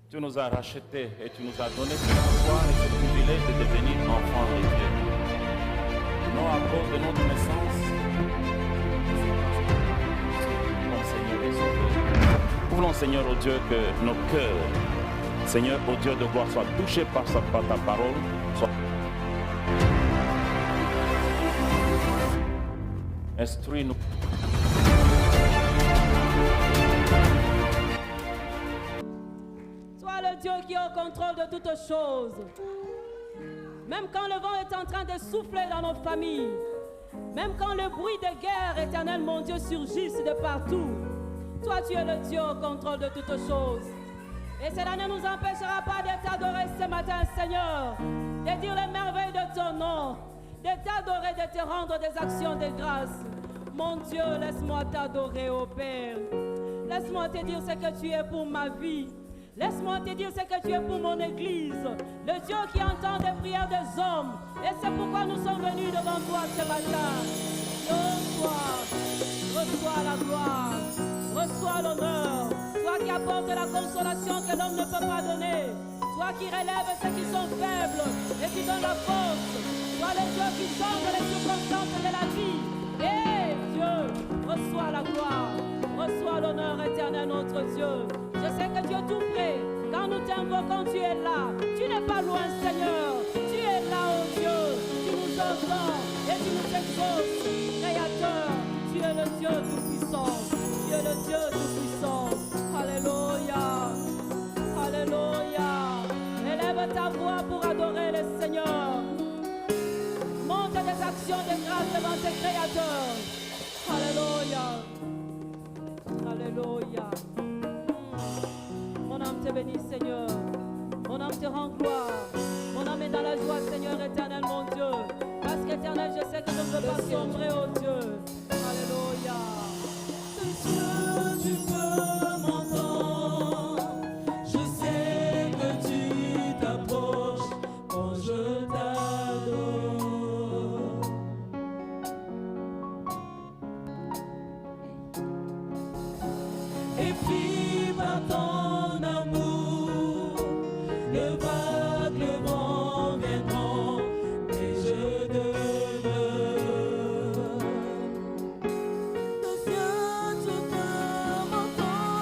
Tu nous as rachetés et tu nous as donné cette foi et ce privilège de devenir enfants de Dieu. Non à cause de notre naissance, mon Seigneur et Sauveur. Nous voulons, Seigneur, au Dieu, que nos cœurs, Seigneur, au Dieu de gloire, soient touchés par ta parole. Instruis-nous. Sois le Dieu qui est au contrôle de toutes choses. Même quand le vent est en train de souffler dans nos familles, même quand le bruit de guerre, éternel mon Dieu, surgisse de partout, toi tu es le Dieu au contrôle de toutes choses. Et cela ne nous empêchera pas de t'adorer ce matin, Seigneur, de dire les merveilles de ton nom, de t'adorer, de te rendre des actions de grâce. Mon Dieu, laisse-moi t'adorer, ô Père. Laisse-moi te dire ce que tu es pour ma vie. Laisse-moi te dire ce que tu es pour mon Église. Le Dieu qui entend les prières des hommes. Et c'est pourquoi nous sommes venus devant toi ce matin. Reçois la gloire, reçois l'honneur. Toi qui apportes la consolation que l'homme ne peut pas donner. Toi qui relèves ceux qui sont faibles et qui donnent la force. Toi le Dieu qui change les circonstances de la vie. Et Dieu, reçois la gloire, reçois l'honneur éternel notre Dieu. Je sais que tu es tout près. Quand nous t'invoquons, tu es là. Tu n'es pas loin, Seigneur. Tu es là, oh Dieu. Tu nous entends et tu nous exauces. Créateur, tu es le Dieu tout-puissant. Tu es le Dieu tout-puissant. Alléluia. Alléluia. Élève ta voix pour adorer le Seigneur. Monte des actions de grâce devant tes créateurs. Alléluia. Alléluia. Mon âme te bénit, Seigneur. Mon âme te rend gloire. Mon âme est dans la joie, Seigneur éternel, mon Dieu. Parce qu'éternel, je sais que je ne veux pas sombrer, oh Dieu. Alléluia. Dieu, tu peux m'entendre. Je sais que tu t'approches quand je t'adore. Et puis par ton amour, le vague, le vent viendront et je demeure. Dieu, tu peux m'entendre.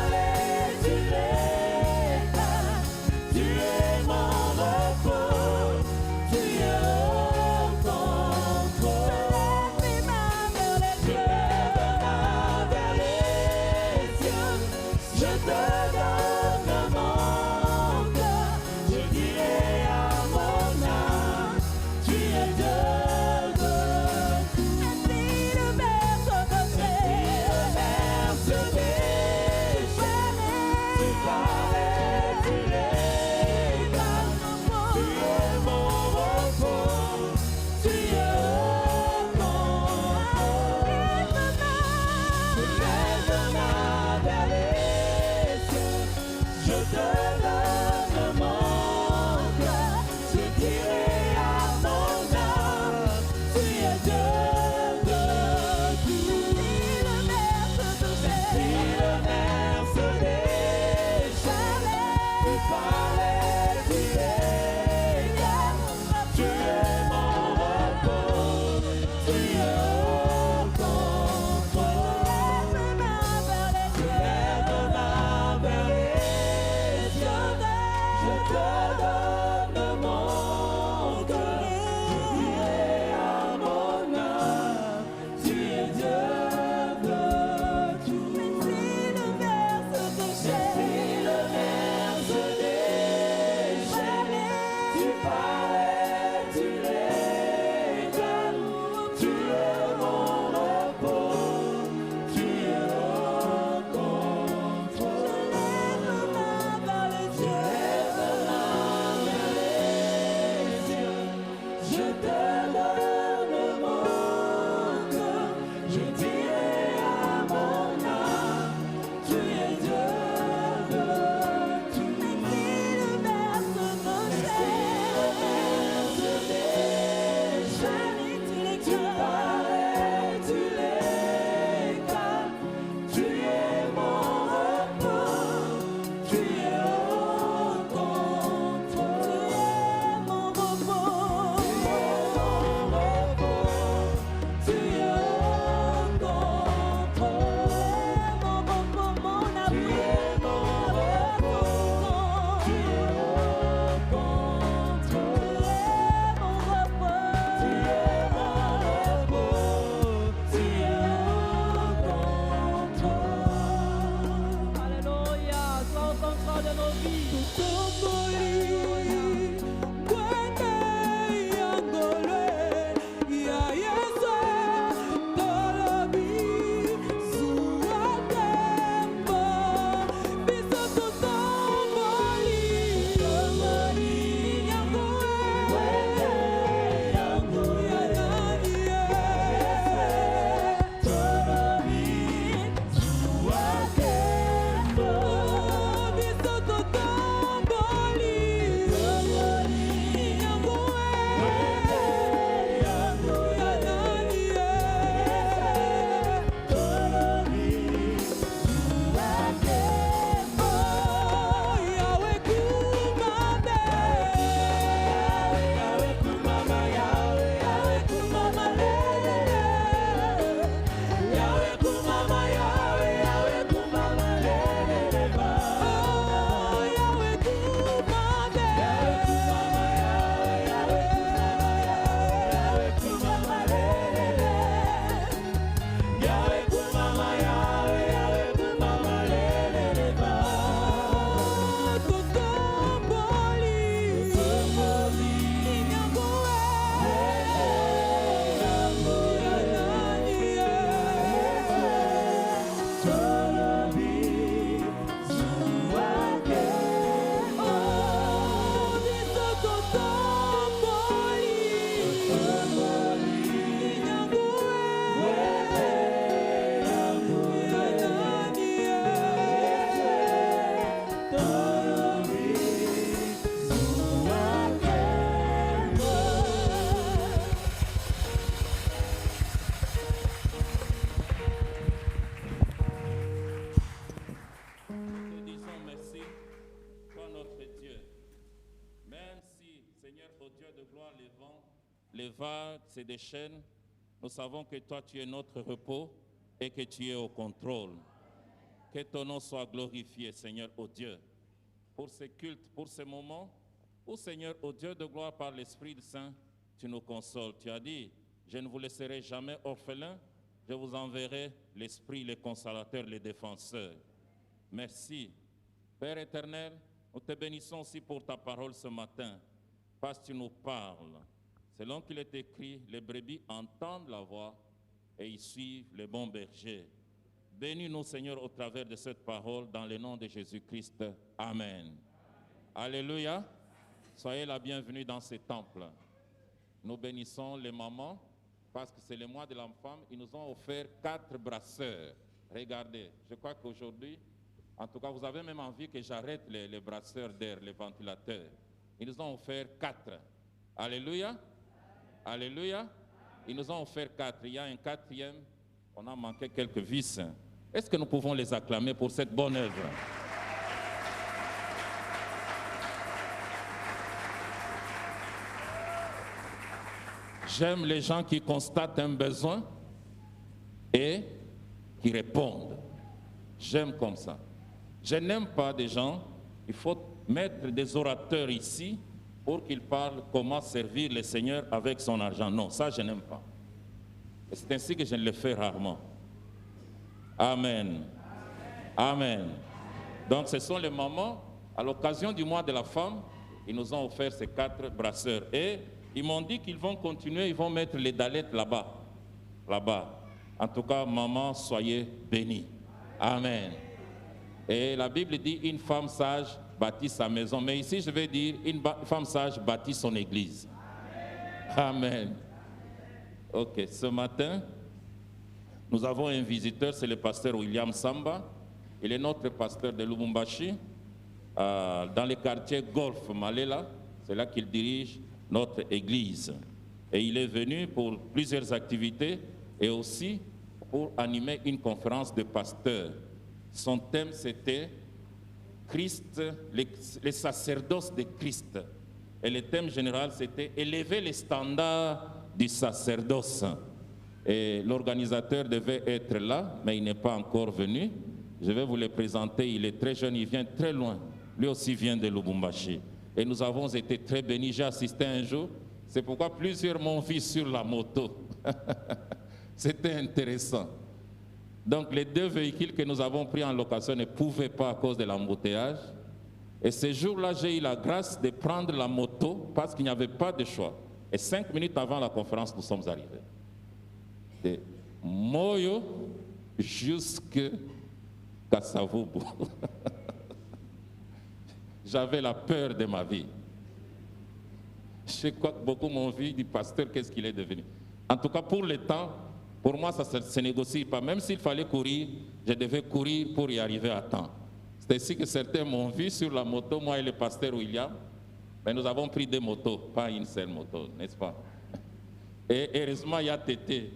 parlais, tu l'éclates. Tu es mon repos, tu es au contrôle. Je lève mes mains vers les cieux, je te donne mon cœur. Je dirai à mon âme, tu es Dieu de tout. Et si le ver se déchaîne, tu parlais, tu l'éclates. Tu es mon repos, tu es au contrôle. Je lève ma main vers les cieux, je te donne mon cœur. Je dirai à mon âme, tu es Dieu de tout. Si le ver se déchaîne, tu parlais, tu l'éclates. Tu es mon repos, tu es au contrôle. Je lève ma main vers les cieux, je te donne mon cœur. Je dirai à mon âme, tu es Dieu de tout. Mais si le ver se déchaîne, tu parlais, tu l'éclates. Tu es mon repos, tu es au contrôle. Je lève ma main vers les cieux, je te donne mon cœur. Je dirai à mon âme, tu es Dieu de tout. Mais si le ver se déchaîne, tu parlais, tu l'éclates. Tu es mon repos, tu es au contrôle. Tu es mon repos, tu es au contrôle. Mon repos, mon abri, tu es mon repos, tu es au contrôle. Mon repos, tu es mon repos, tu es au contrôle. Alléluia, sois au contrôle de nos vies. les vagues se déchaînent, nous savons que toi tu es notre repos et que tu es au contrôle. Que ton nom soit glorifié, Seigneur, ô Dieu, pour ces cultes, pour ces moments où, Seigneur, ô Dieu de gloire, par l'Esprit Saint, tu nous consoles. Tu as dit, je ne vous laisserai jamais orphelins, je vous enverrai l'Esprit, les consolateurs, les défenseurs. Merci. Père éternel, nous te bénissons aussi pour ta parole ce matin, parce que tu nous parles. Selon qu'il est écrit, les brebis entendent la voix et ils suivent les bons bergers. Bénis-nous, Seigneur, au travers de cette parole, dans le nom de Jésus-Christ. Amen. Alléluia. Soyez la bienvenue dans ce temple. Nous bénissons les mamans, parce que c'est le mois de la femme. Ils nous ont offert 4 brasseurs. Regardez, je crois qu'aujourd'hui, en tout cas, vous avez même envie que j'arrête les brasseurs d'air, les ventilateurs. Ils nous ont offert 4. Alléluia. Alléluia. Ils nous ont offert 4. Il y a un 4e. On a manqué quelques vis. Est-ce que nous pouvons les acclamer pour cette bonne œuvre? J'aime les gens qui constatent un besoin et qui répondent. J'aime comme ça. Je n'aime pas des gens, il faut mettre des orateurs ici pour qu'ils parlent comment servir le Seigneur avec son argent. Non, ça je n'aime pas. Et c'est ainsi que je le fais rarement. Amen. Amen. Donc ce sont les mamans, à l'occasion du mois de la femme, ils nous ont offert ces 4 brasseurs. Et ils m'ont dit qu'ils vont continuer, ils vont mettre les dalettes là-bas. Là-bas. En tout cas, maman, soyez bénis. Amen. Et la Bible dit, une femme sage bâtit sa maison. Mais ici, je vais dire, une femme sage bâtit son église. Amen. Ok, ce matin, nous avons un visiteur, c'est le pasteur William Samba. Il est notre pasteur de Lubumbashi, dans le quartier Golf Malela. C'est là qu'il dirige notre église. Et il est venu pour plusieurs activités et aussi pour animer une conférence de pasteurs. Son thème, c'était Christ, les sacerdoces de Christ. Et le thème général, c'était élever les standards du sacerdoce. Et l'organisateur devait être là, mais il n'est pas encore venu. Je vais vous le présenter, il est très jeune, il vient très loin. Lui aussi vient de Lubumbashi. Et nous avons été très bénis. J'ai assisté un jour, c'est pourquoi plusieurs m'ont vu sur la moto. C'était intéressant. Donc les 2 véhicules que nous avons pris en location ne pouvaient pas à cause de l'embouteillage. Et ce jour-là, j'ai eu la grâce de prendre la moto parce qu'il n'y avait pas de choix. Et 5 minutes avant la conférence, nous sommes arrivés. De Moyo jusqu'à Kasavubu. J'avais la peur de ma vie. Je crois que beaucoup m'ont vu, du pasteur, qu'est-ce qu'il est devenu. En tout cas, pour le temps, pour moi, ça ne se négocie pas. Même s'il fallait courir, je devais courir pour y arriver à temps. C'est ainsi que certains m'ont vu sur la moto, moi et le pasteur William. Mais nous avons pris 2 motos, pas une seule moto, n'est-ce pas? Et heureusement, il y a Tété,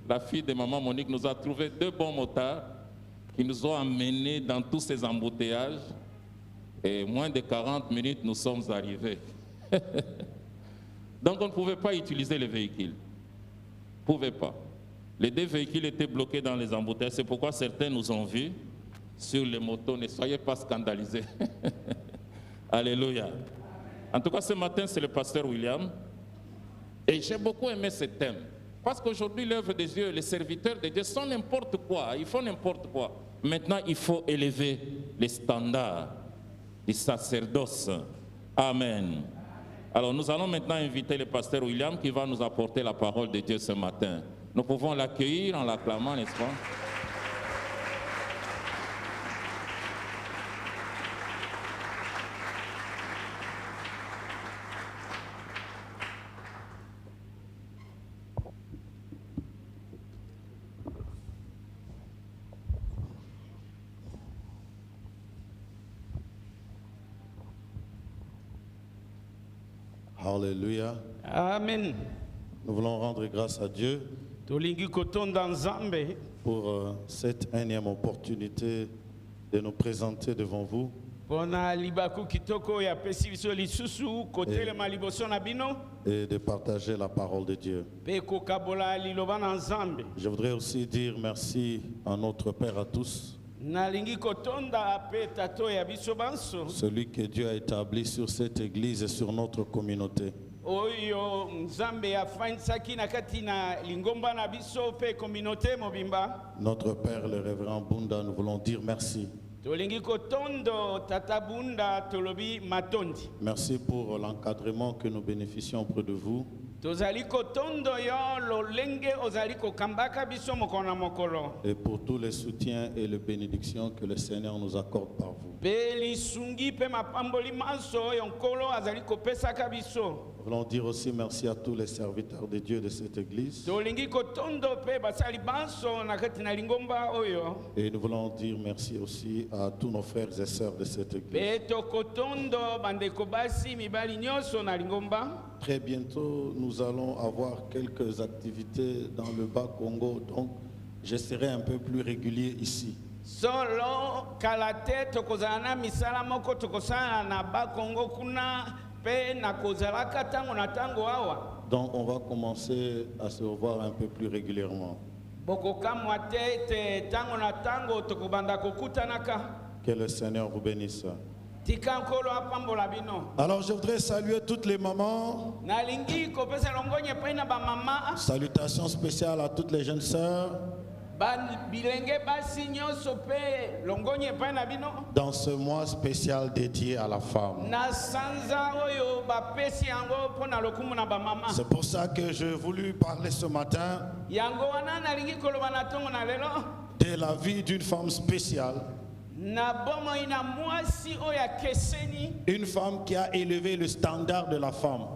la fille de maman Monique, nous a trouvé 2 bons motards qui nous ont amenés dans tous ces embouteillages. Et moins de 40 minutes, nous sommes arrivés. Donc on ne pouvait pas utiliser les véhicules. On ne pouvait pas. Les 2 véhicules étaient bloqués dans les embouteillages. C'est pourquoi certains nous ont vus sur les motos. Ne soyez pas scandalisés. Alléluia. En tout cas, ce matin, c'est le pasteur William. Et j'ai beaucoup aimé ce thème. Parce qu'aujourd'hui, l'œuvre de Dieu, les serviteurs de Dieu sont n'importe quoi. Ils font n'importe quoi. Maintenant, il faut élever les standards du sacerdoce. Amen. Alors, nous allons maintenant inviter le pasteur William qui va nous apporter la parole de Dieu ce matin. Nous pouvons l'accueillir en l'acclamant, n'est-ce pas? Alléluia. Amen. Nous voulons rendre grâce à Dieu Tolingi kotonda nzambe pour cette énième opportunité de nous présenter devant vous pona libaku kitoko ya pesi biso lisusu kotelema liboso na bino et de partager la parole de Dieu. pe kokabola liloba na nzambe. Je voudrais aussi dire merci à notre Père à tous nalingi kotonda pe tato ya biso banso celui que Dieu a établi sur cette église et sur notre communauté. oyo nzambe afanisaki na kati na lingomba na biso pe communauté mobimba. Notre Père, le révérend Bunda, nous voulons dire merci. Tolingi kotondo tata Bunda tolobi matondi. Merci pour l'encadrement que nous bénéficions auprès de vous. Tozali kotondo yo lolenge ozali kokambaka biso mokona mokolo. Et pour tous les soutiens et les bénédictions que le Seigneur nous accorde par vous. Beli sungi pe mapamboli maso yonkolo azali kopesaka biso. Nous voulons dire aussi merci à tous les serviteurs de Dieu de cette église. Tolingi kotondo pe basali banso na kati na lingomba oyo. Et nous voulons dire merci aussi à tous nos frères et sœurs de cette église. Pe to kotondo bandeko basi mibali nyoso na lingomba. Très bientôt, nous allons avoir quelques activités dans le Bas-Congo, donc je serai un peu plus régulier ici. Solo kalate tokozana misala moko tokosana na Bas-Congo kuna pe na kozalaka tango na tango awa. Donc on va commencer à se revoir un peu plus régulièrement. Bokoka mwate te tango na tango tokobanda kokutanaka. Que le Seigneur vous bénisse. Alors je voudrais saluer toutes les mamans. Salutations spéciales à toutes les jeunes sœurs. Dans ce mois spécial dédié à la femme. C'est pour ça que j'ai voulu parler ce matin de la vie d'une femme spéciale. Une femme qui a élevé le standard de la femme.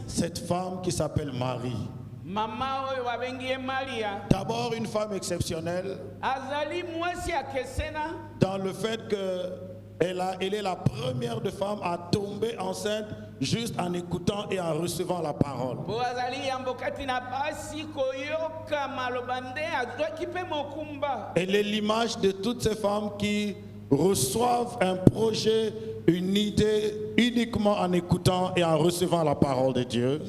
Cette femme qui s'appelle Marie. D'abord une femme exceptionnelle dans le fait qu'elle est la première de femmes à tomber enceinte juste en écoutant et en recevant la parole. Elle est l'image de toutes ces femmes qui reçoivent un projet, une idée uniquement en écoutant et en recevant la parole de Dieu.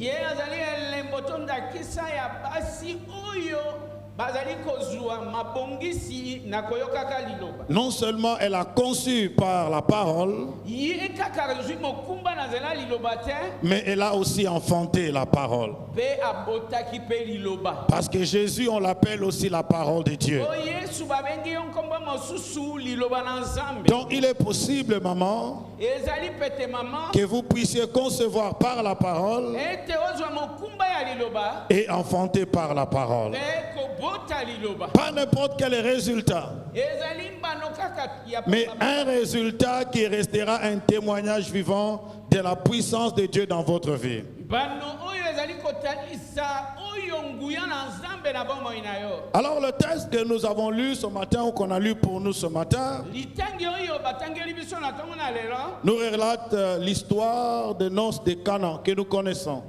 Non seulement elle a conçu par la parole, mais elle a aussi enfanté la parole. Parce que Jésus, on l'appelle aussi la parole de Dieu. Donc il est possible, maman, que vous puissiez concevoir par la parole et enfanter par la parole. Pas n'importe quel résultat, mais un résultat qui restera un témoignage vivant de la puissance de Dieu dans votre vie. Alors le texte que nous avons lu ce matin, ou qu'on a lu pour nous ce matin, nous relate l'histoire des noces de Cana que nous connaissons.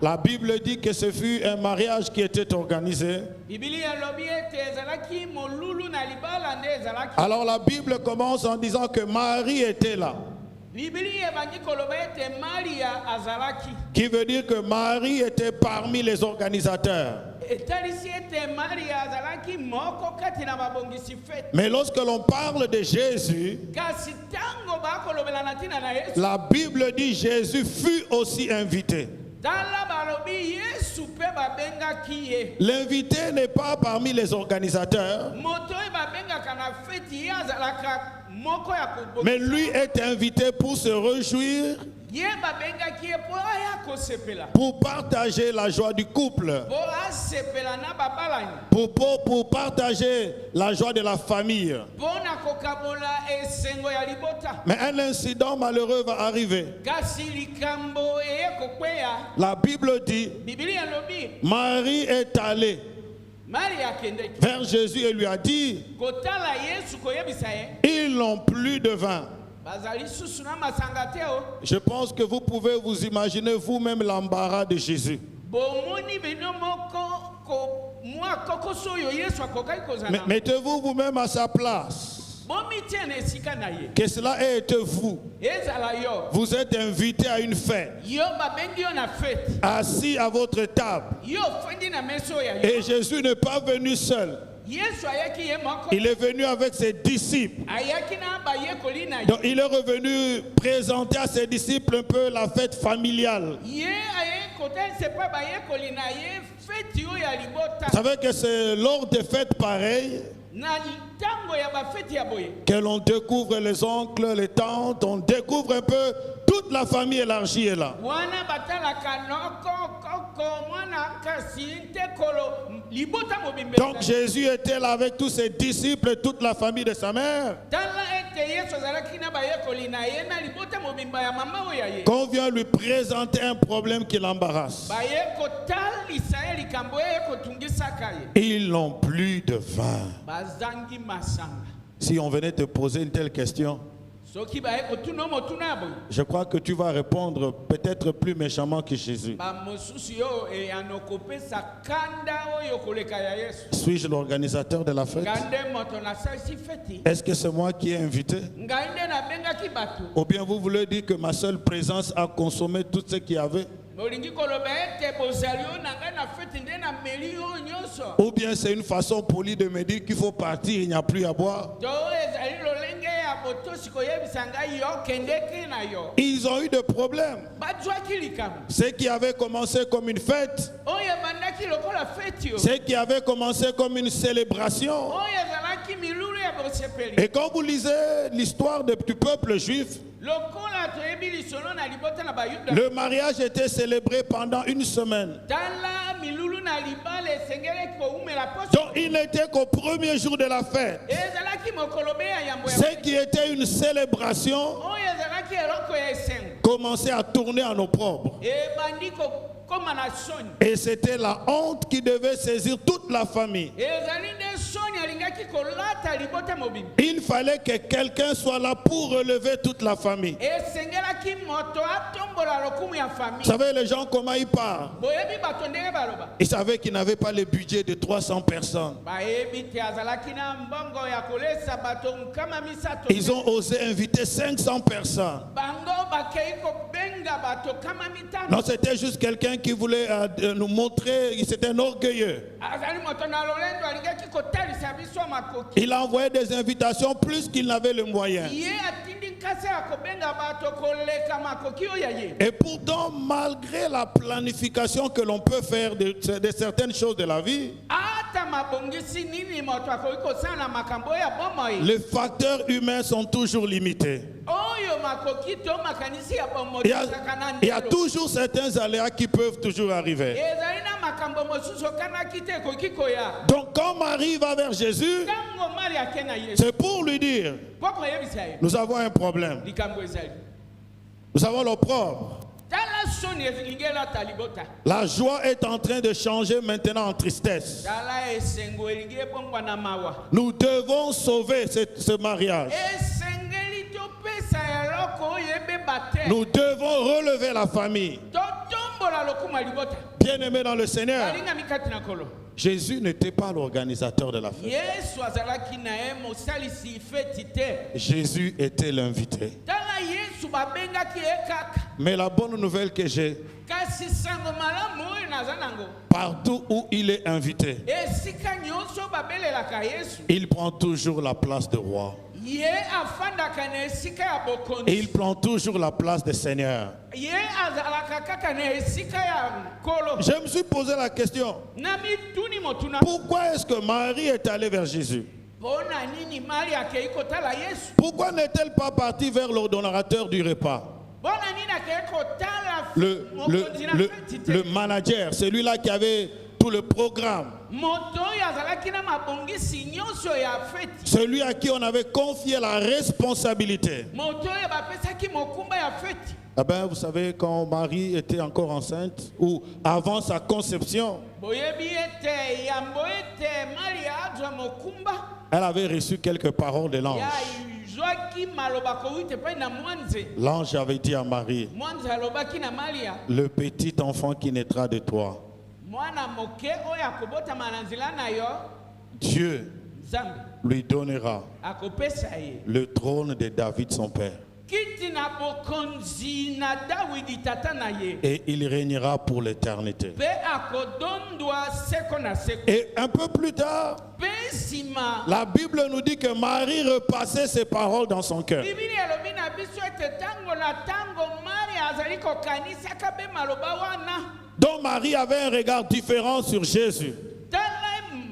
La Bible dit que ce fut un mariage qui était organisé. Alors la Bible commence en disant que Marie était là. Qui veut dire que Marie était parmi les organisateurs. Mais lorsque l'on parle de Jésus, la Bible dit Jésus fut aussi invité. L'invité n'est pas parmi les organisateurs, mais lui est invité pour se réjouir, pour partager la joie du couple, pour partager la joie de la famille. Mais un incident malheureux va arriver. La Bible dit, Marie est allée vers Jésus et lui a dit, ils n'ont plus de vin. Je pense que vous pouvez vous imaginer vous-même l'embarras de Jésus. Mettez-vous vous-même à sa place. bomitiana esika na ye. Que cela ait été vous. Ezala yo. Vous êtes invité à une fête, Yo babengi yo na fête. assis à votre table. Yo fendi na meso ya yo. Et Jésus n'est pas venu seul. Yesu ayaki ye moko. Il est venu avec ses disciples. Ayaki na ba ye kolina ye. Donc il est revenu présenter à ses disciples un peu la fête familiale. Ye aye kote c'est pas ba ye kolina ye fête yo ya libota. Vous savez que c'est lors des fêtes pareilles Na tango ya ba fête ya boye. que l'on découvre les oncles, les tantes, on découvre un peu toute la famille élargie est là. Wana batala kanoko koko mwana kasi te kolo libota mobimbe. Donc Jésus était là avec tous ses disciples et toute la famille de sa mère. Tala ete Yesu zalaki na ba ye kolina ye na libota mobimba ya mama oya ye. Qu'on vient lui présenter un problème qui l'embarrasse. Ba ye kotalisa ye likambo ye kotungisaka ye. Ils n'ont plus de vin. Bazangi masanga. Si on venait te poser une telle question, Soki ba ye kotuna motuna boye. je crois que tu vas répondre peut-être plus méchamment que Jésus. Ba mosusu yo e anokopesa kanda oyo koleka ya Yesu. Suis-je l'organisateur de la fête? Ngande moto na sasi feti. Est-ce que c'est moi qui ai invité? Ngande na benga ki batu. Ou bien vous voulez dire que ma seule présence a consommé tout ce qu'il y avait? Molingi koloba ete bozali yo nanga na feti nde na meli yo nyonso. Ou bien c'est une façon polie de me dire qu'il faut partir, il n'y a plus à boire? To ezali lolenge ya boto sikoyebisa ngai yo kendeki na yo. Ils ont eu des problèmes. Bazwaki likambo. Ce qui avait commencé comme une fête, Oyo bandaki lokola feti yo. ce qui avait commencé comme une célébration. Oyo ezalaki milulu ya bosepeli. Et quand vous lisez l'histoire du peuple juif, Lokola toyebi lisolo na libota na bayuda. le mariage était célébré pendant une semaine. Tala milulu na libale sengele ko umela poso. Donc il n'était qu'au premier jour de la fête. Ezalaki mokolobe ya yambo ya. Ce qui était une célébration Oyo ezalaki eloko ya esengo. commençait à tourner en opprobre. E bandiko koma na soni. Et c'était la honte qui devait saisir toute la famille. Ezali nde soni alingaki kolata libota mobimba. Il fallait que quelqu'un soit là pour relever toute la famille. Esengelaki moto atombola lokumu ya Vous famille. savez les gens comment ils parlent? Boyebi bato ndenge baloba. Ils savaient qu'ils n'avaient pas le budget de 300 personnes. Bayebi te azalaki na mbongo ya kolesa bato nkama misato. Ils ont osé inviter 500 personnes. Bango bakei kobenga bato kama mitano. Non, c'était juste quelqu'un qui voulait nous montrer, c'était un orgueilleux. Azali moto na lolendo alingaki kotalisa biso makoki. Il a envoyé des invitations plus qu'il n'avait le moyen. Ye atindi nkase ya kobenga bato koleka makoki oyo ya ye. Et pourtant, malgré la planification que l'on peut faire de certaines choses de la vie, Ata mabongisi nini moto akoki kosala na makambo ya bomoi. les facteurs humains sont toujours limités. Oyo makoki to makanisi ya bomoi. Il y a toujours certains aléas qui peuvent toujours arriver. Ezali na makambo mosusu kanaki te koki koya. Donc quand Marie va vers Jésus, Tango mari akena Yesu. c'est pour lui dire, Poko yebisa ye. nous avons un problème. Likambo ezali. Nous avons l'opprobre. Tala soni ezilingela talibota. La joie est en train de changer maintenant en tristesse. Tala esengo elingi ebongwa na mawa. Nous devons sauver ce mariage. Esengeli topesa eloko oyo ebeba te. Nous devons relever la famille. Totombola lokumu ya libota. Bien-aimés dans le Seigneur, Balinga mikati na kolo. Jésus n'était pas l'organisateur de la fête. Yesu azalaki na ye mosalisi feti te. Jésus était l'invité. Tala Yesu babengaki ye kaka. Mais la bonne nouvelle que j'ai, Kasi sango malamu oyo naza nango. partout où il est invité, Esika nyonso babelelaka Yesu. il prend toujours la place de roi. Ye afandaka na esika ya Et bokonzi. il prend toujours la place de Seigneur. Ye azalaka kaka na esika ya nkolo. Je me suis posé la question, Na mituni motuna. pourquoi est-ce que Marie est allée vers Jésus? Pona nini mari akei kotala Yesu? Pourquoi n'est-elle pas partie vers l'ordonnateur du repas? Bona nini akei kotala mokonzi na feti te? Le manager, celui-là qui avait tout le programme, Moto oyo azalaki na mabongisi nyonso ya feti. celui à qui on avait confié la responsabilité. Moto oyo bapesaki mokumba ya feti. Eh bien, vous savez, quand Marie était encore enceinte, ou avant sa conception, Boyebi ete yambo ete mari azwa mokumba. elle avait reçu quelques paroles de l'ange. Ya zwaki maloba kowite pa na mwanze. L'ange avait dit à Marie, Mwanze alobaki na Maria. le petit enfant qui naîtra de toi, Mwana moke oyo akobotama na nzela na yo. Dieu Nzambe lui donnera akopesa ye le trône de David son père. kiti na bokonzi na Dawidi tata na ye Et il régnera pour l'éternité. pe akodondwa seko na seko. Et un peu plus tard, Pe nsima la Bible nous dit que Marie repassait ces paroles dans son cœur. Biblia elobi na biso ete tango na tango Mari azali kokanisaka be maloba wana. Donc Marie avait un regard différent sur Jésus. Tala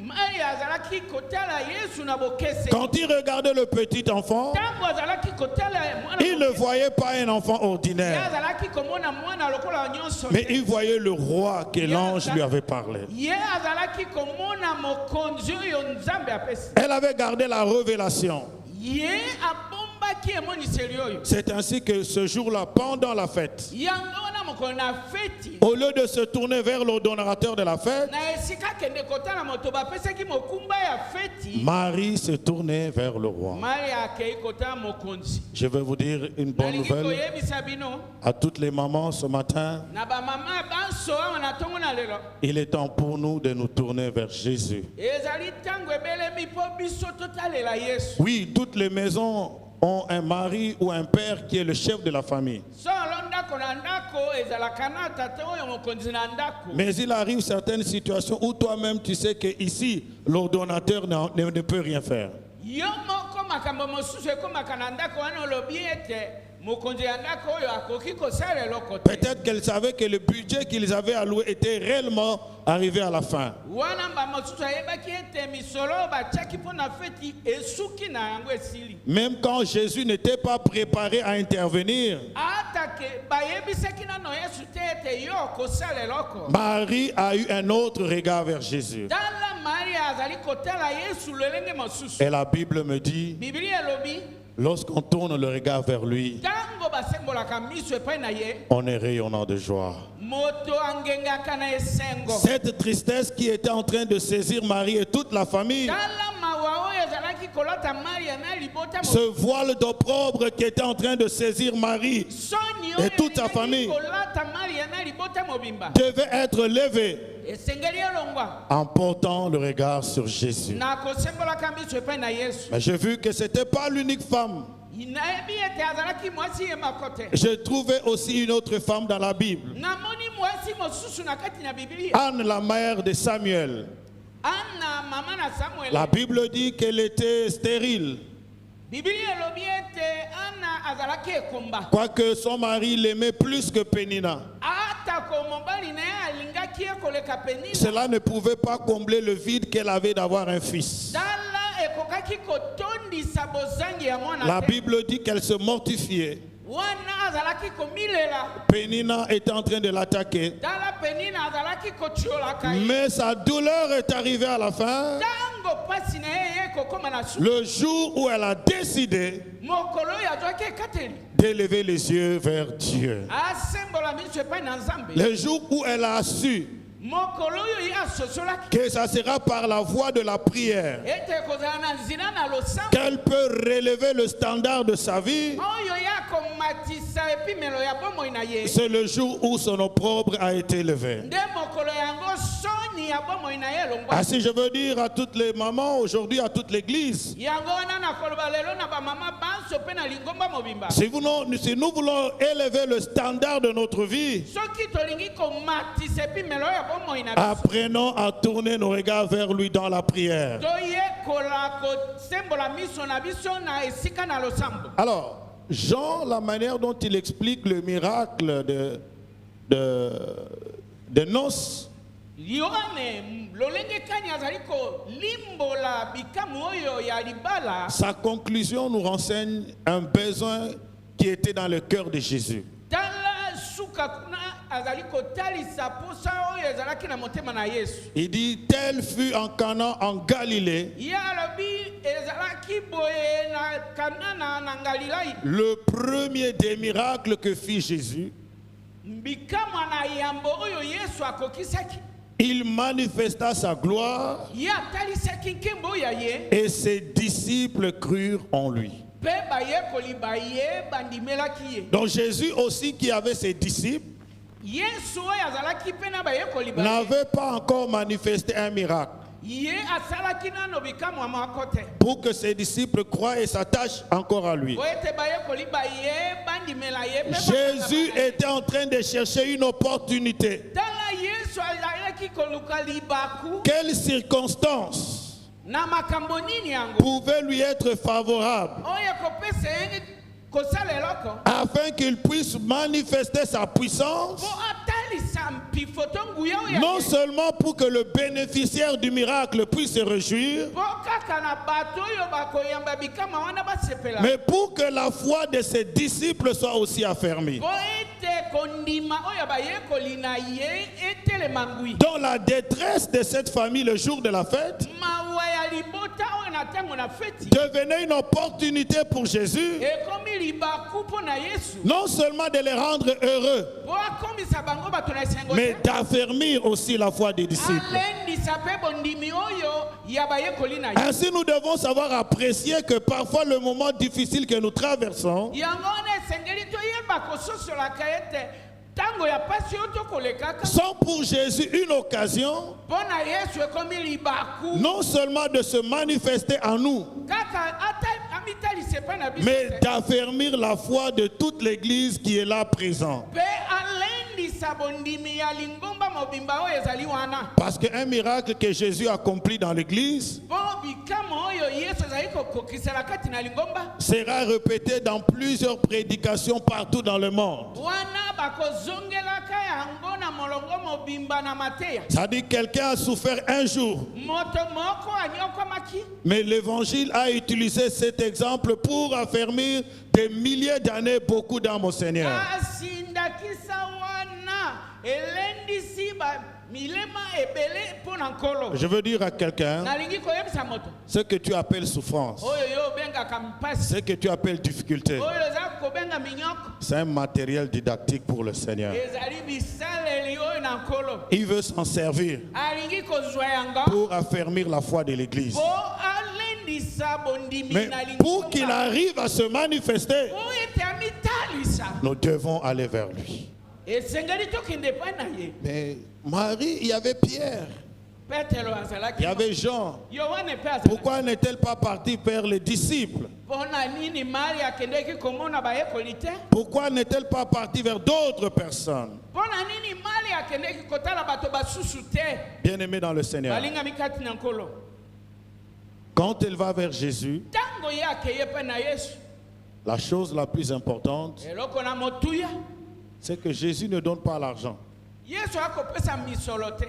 Mari azalaki kotala Yesu na bokese. Quand il regardait le petit enfant, Tango azalaki kotala mwana il ne voyait pas un enfant ye ordinaire, azalaki komona mwana lokola nyonso. mais il voyait le roi que l'ange lui avait parlé. Ye azalaki komona mokonzi oyo Nzambe apesi. Elle avait gardé la révélation. Ye abombaki emoniseli oyo. C'est ainsi que ce jour-là, pendant la fête, Yango wana mokolo na feti. au lieu de se tourner vers l'ordonnateur de la fête, Na esika kende kotala moto bapesaki mokumba ya feti. Marie se tournait vers le roi. Mari akei kotala mokonzi. Je vais vous dire une bonne Nalingi nouvelle koyebisa bino à toutes les mamans ce matin. na bamama banso awa na ntongo na lelo. Il est temps pour nous de nous tourner vers Jésus. Ezali ntango ebelemi mpo biso totalela Yesu. Oui, toutes les maisons ont un mari ou un père qui est le chef de la famille. Solo ndako na ndako ezalaka na tata oyo mokonzi na ndako. Mais il arrive certaines situations où toi-même tu sais que ici l'ordonnateur ne peut rien faire. Yo moko makambo mosusu ekomaka na ndako wana olobi ete mokonzi ya ndako oyo akoki kosala eloko te. Peut-être qu'elle savait que le budget qu'ils avaient alloué était réellement arrivé à la fin. Wana mba mosusu ayebaki ete misolo batiaki mpo na feti esuki na yango esili. Même quand Jésus n'était pas préparé à intervenir, Atake bayebisaki nano Yesu te ete yo kosala eloko. Marie a eu un autre regard vers Jésus. Tala Maria azali kotala Yesu lolenge mosusu. Et la Bible me dit, Biblia elobi lorsqu'on tourne le regard vers lui, tango basembolaka miso epai na ye on est rayonnant de joie. moto angengaka na esengo. Cette tristesse qui était en train de saisir Marie et toute la famille, Tala mawa oyo ezalaki kolata Maria na libota ce voile d'opprobre qui était en train de saisir Marie soni et oyo toute sa ezalaki famille kolata Maria na libota mobimba devait être levé esengeli elongwa en portant le regard sur Jésus. na kosembolaka miso epai na Yesu. Mais j'ai vu que ce n'était pas l'unique femme. Nayebi ete azalaki mwasi ye makote. J'ai trouvé aussi une autre femme dans la Bible. Namoni mwasi mosusu na kati na Biblia. Anne, la mère de Samuel. Anna mama na Samuel. La Bible dit qu'elle était stérile, Biblia elobi ete Anna azalaki ekomba. quoique son mari l'aimait plus que Pénina. Atako mobali na ye alingaki ye koleka Penina. Cela ne pouvait pas combler le vide qu'elle avait d'avoir un fils. Tala ekokaki kotondisa bozangi ya mwana La te. Bible dit qu'elle se mortifiait. Wana azalaki komilela. Pénina était en train de l'attaquer. Tala Penina azalaki kotiolaka ye. Mais sa douleur est arrivée à la fin, Tango pasi na ye kokoma na su. le jour où elle a décidé Mokolo oyo azwaki ekateli. d'élever les yeux vers Dieu. Asembola miso epai na Nzambe. Le jour où elle a su Mokolo oyo ye asosolaki. que ça sera par la voie de la prière Ete kozala na nzela na losambo. qu'elle peut relever le standard de sa vie, Oyo ya komatisa epimelo ya bomoi na ye. c'est le jour où son opprobre a été levé. Nde mokolo yango soni ya bomoi na ye elongwa. Ainsi, je veux dire à toutes les mamans, aujourd'hui à toute l'église, Yango wana na koloba lelo na bamama banso pe na lingomba mobimba. si nous voulons élever le standard de notre vie, Soki tolingi komatisa epimelo ya bomoi na biso. apprenons à tourner nos regards vers lui dans la prière. Toyekola kosembola miso na biso na esika na losambo. Alors, Jean, la manière dont il explique le miracle de noces, Yohane lolenge kani azali ko limbola bikamu oyo ya libala. sa conclusion nous renseigne un besoin qui était dans le cœur de Jésus. Tala suka kuna azali ko talisa posa oyo ezalaki na motema na Yesu. Il dit, tel fut en Cana en Galilée Ya lobi ezalaki boye na Kanana na Galilai. le premier des miracles que fit Jésus. Bikamu na yambo oyo Yesu akokisaki. Il manifesta sa gloire Ya talisaki nkembo ya ye. et ses disciples crurent en lui. Pe baye koliba ye bandimelaki ye. Donc Jésus aussi qui avait ses disciples Yesu oyo azalaki pe na baye koliba ye. n'avait pas encore manifesté un miracle. ye asalaki nano bikamwa moko te. pour que ses disciples croient et s'attachent encore à lui. Po ete bayekoli baye bandimela ye pe Jésus était en train de chercher une opportunité. tala Yesu azalaki koluka libaku Quelles circonstances na makambo nini yango pouvaient lui être favorables oyo kopesa ye kosala eloko afin qu'il puisse manifester sa puissance, po atalisa mpifoto nguya oyo non seulement pour que le bénéficiaire du miracle puisse se réjouir, po kaka na bato oyo bakoyamba bikama wana basepela mais pour que la foi de ses disciples soit aussi affermie. po ete kondima oyo bayekoli na ye etelema ngwi Dans la détresse de cette famille le jour de la fête, mawa ya libota oyo na ntango na feti devenait une opportunité pour Jésus, ekomi libaku mpo na Yesu non seulement de les rendre heureux, po akomisa bango bato na esengo mais te d'affermir aussi la foi des disciples. alendisa mpe bondimi oyo ya bayekoli na ye Ainsi, nous devons savoir apprécier que parfois le moment difficile que nous traversons yango wana esengeli toyeba kososolaka ete ntango ya pasi oyo tokolekaka sont pour Jésus une occasion mpo na Yesu ekomi libaku non seulement de se manifester en nous, kaka ata amitalise mpe na biso mais te d'affermir la foi de toute l'Église qui est là présente. mpe alendisa bondimi ya lingomba mobimba oyo ezali wana Parce qu'un miracle que Jésus accomplit dans l'Église mpo bikamo oyo Yesu ezali kokokisela kati na lingomba sera répété dans plusieurs prédications partout dans le monde. wana bakozongelaka yango na molongo mobimba na mateya C'est-à-dire quelqu'un a souffert un jour, moto moko anyokwamaki mais l'Évangile a utilisé cet exemple pour affermir des milliers d'années beaucoup d'âmes au Seigneur. asindakisa wana elendisi milema ebele mpo na nkolo Je veux dire à quelqu'un, nalingi koyebisa moto ce que tu appelles souffrance, oyo yo obengaka mpasi ce que tu appelles difficulté, oyo eza kobenga minyoko c'est un matériel didactique pour le Seigneur. ezali bisaleli oyo na nkolo Il veut s'en servir alingi kozwa yanga pour affermir la foi de l'Église. po alendisa bondimi Mais na pour qu'il lingomba arrive à se manifester, po ete amitalisa nous devons aller vers lui. esengeli tokende epai na ye Mais Marie, il y avait Pierre, petelo il azalaki y avait Jean. yohane mpe azalaki Pourquoi n'est-elle pas partie vers les disciples? mpo na nini mari akendeki komona bayekoli te Pourquoi n'est-elle pas partie vers d'autres personnes? mpo na nini mari akendeki kotala bato basusu te Bien-aimés dans le Seigneur, balingami kati na nkolo quand elle va vers Jésus, ntango ye akeye mpe na yesu la chose la plus importante, eloko na motuya c'est que Jésus ne donne pas l'argent. yesu akopesa misolo te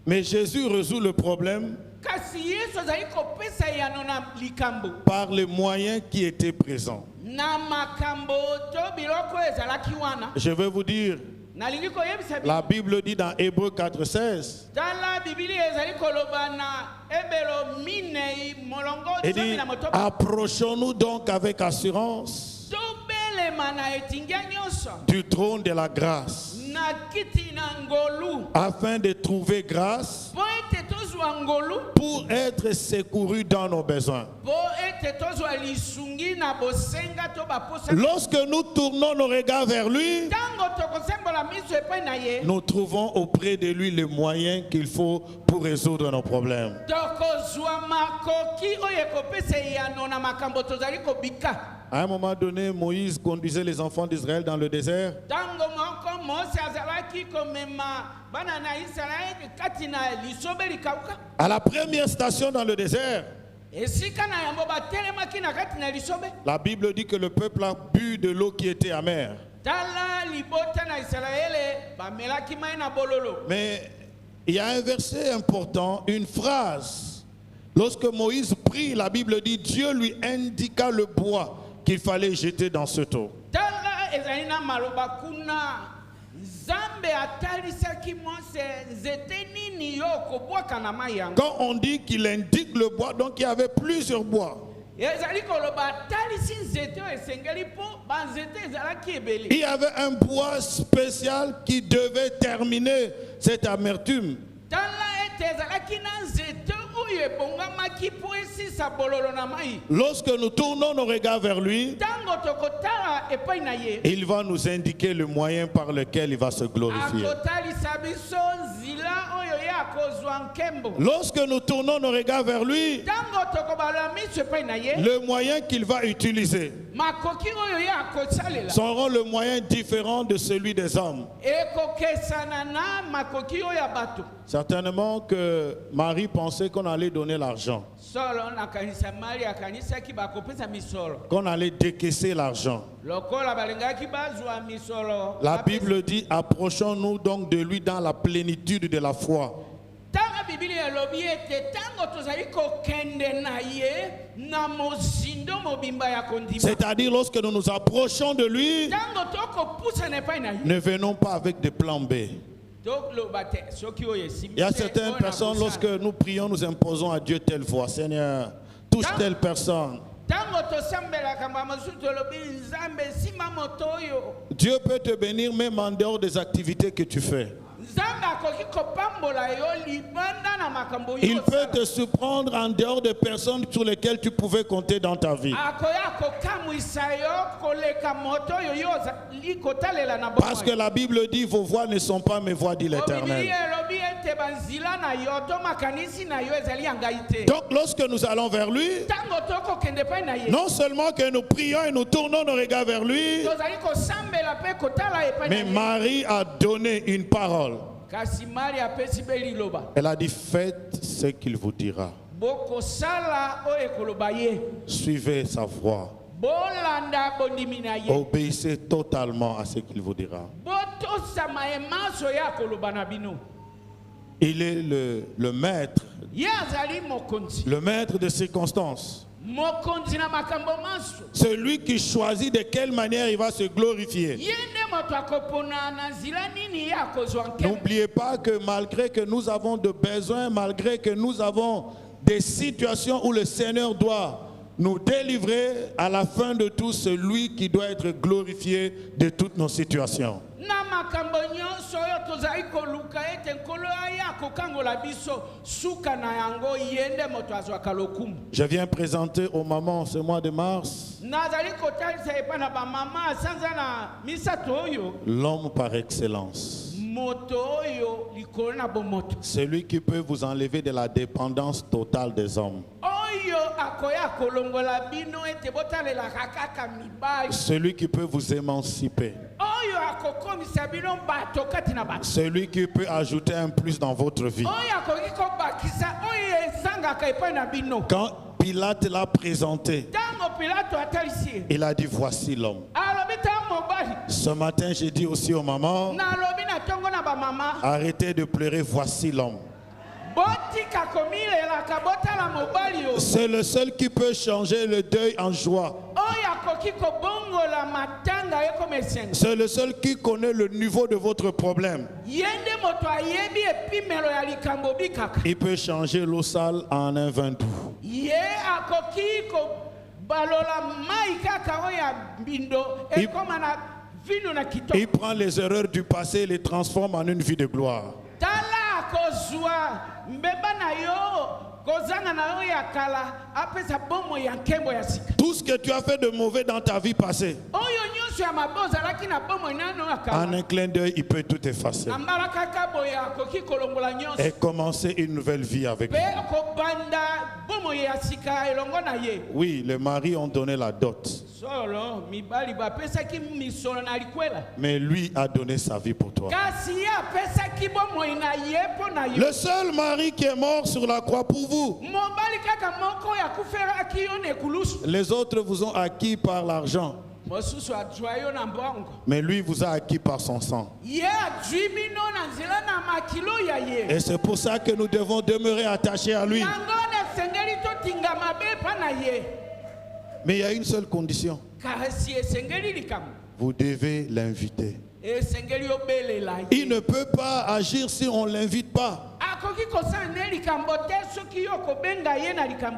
Mais Jésus résout le problème kasi yesu azali kopesa yano na likambo par les moyens qui étaient présents. na makambo to biloko ezalaki wana Je vais vous dire, nalingi koyebisa la Bible dit dans Hébreux 4,16, tala bibili ezali koloba na ebelo minei molongo il zomi dit, na motoba approchons-nous donc avec assurance tobelema na etingia nyonso du trône de la grâce, na kiti na ngolu afin de trouver grâce po ete tozwa ngolu pour être secourus dans nos besoins. po ete tozwa lisungi na bosenga to baposa Lorsque nous tournons nos regards vers lui, ntango tokosembola miso epai na ye nous trouvons auprès de lui les moyens qu'il faut pour résoudre nos problèmes. tokozwa makoki oyo ekopesa eyano na makambo tozali kobika À un moment donné, Moïse conduisait les enfants d'Israël dans le désert. ntango moko mose azalaki komema bana na israeli kati na lisobe likauka À la première station dans le désert, esika na yango batelemaki na kati na lisobe la Bible dit que le peuple a bu de l'eau qui était amère. tala libota na israele bamelaki mai na bololo Mais il y a un verset important, une phrase. Lorsque Moïse prie, la Bible dit, Dieu lui indiqua le bois qu'il fallait jeter dans ce eau. tala ezali na maloba kuna nzambe atalisaki mose nzete nini yo kobwaka na mai yango Quand on dit qu'il indique le bois, donc il y avait plusieurs bois. ezali koloba atalisi nzete oyo esengeli mpo banzete ezalaki ebele Il y avait un bois spécial qui devait terminer cette amertume. tala ete ezalaki na nzete oyo ebongamaki mpo esisa bololo na mai Lorsque nous tournons nos regards vers lui, ntango tokotala epai na ye il va nous indiquer le moyen par lequel il va se glorifier. akotalisa biso nzela oyo ye Lorsque nous tournons nos regards vers lui, le moyen qu'il va utiliser sera le moyen différent de celui des hommes. Certainement que Marie pensait qu'on allait donner l'argent, qu'on allait décaisser l'argent. La Bible dit, approchons-nous donc de lui dans la plénitude de la foi. C'est-à-dire, lorsque nous nous approchons de lui, ne venons pas avec des plans B. Il y a certaines personnes, lorsque nous prions, nous imposons à Dieu telle voie. Seigneur, touche telle personne. Dieu peut te bénir même en dehors des activités que tu fais. Il peut te surprendre en dehors des personnes sur lesquelles tu pouvais compter dans ta vie. Parce que la Bible dit, vos voix ne sont pas mes voix, dit l'Éternel. Donc lorsque nous allons vers lui, non seulement que nous prions et nous tournons nos regards vers lui, mais Marie a donné une parole. Elle a dit, faites ce qu'il vous dira. Suivez sa voix. Obéissez totalement à ce qu'il vous dira. Il est le maître, le maître des circonstances. Celui qui choisit de quelle manière il va se glorifier. N'oubliez pas que malgré que nous avons de besoins, malgré que nous avons des situations où le Seigneur doit nous délivrer, à la fin de tout, c'est lui qui doit être glorifié de toutes nos situations. Je viens présenter aux mamans ce mois de mars l'homme par excellence. Celui qui peut vous enlever de la dépendance totale des hommes. Celui qui peut vous émanciper. Celui qui peut ajouter un plus dans votre vie. Quand Pilate l'a présenté, il a dit, voici l'homme. Ce matin, j'ai dit aussi aux mamans, arrêtez de pleurer, voici l'homme. C'est le seul qui peut changer le deuil en joie. C'est le seul qui connaît le niveau de votre problème. Il peut changer l'eau sale en un vin doux. Il prend les erreurs du passé et les transforme en une vie de gloire. Tout ce que tu as fait de mauvais dans ta vie passée, en un clin d'œil, il peut tout effacer et commencer une nouvelle vie avec lui. Oui, les maris ont donné la dot, mais lui a donné sa vie pour toi. Le seul mari qui est mort sur la croix pour vous. Les autres vous ont acquis par l'argent, mais lui vous a acquis par son sang. Et c'est pour ça que nous devons demeurer attachés à lui. Mais il y a une seule condition. Vous devez l'inviter. Il ne peut pas agir si on ne l'invite pas.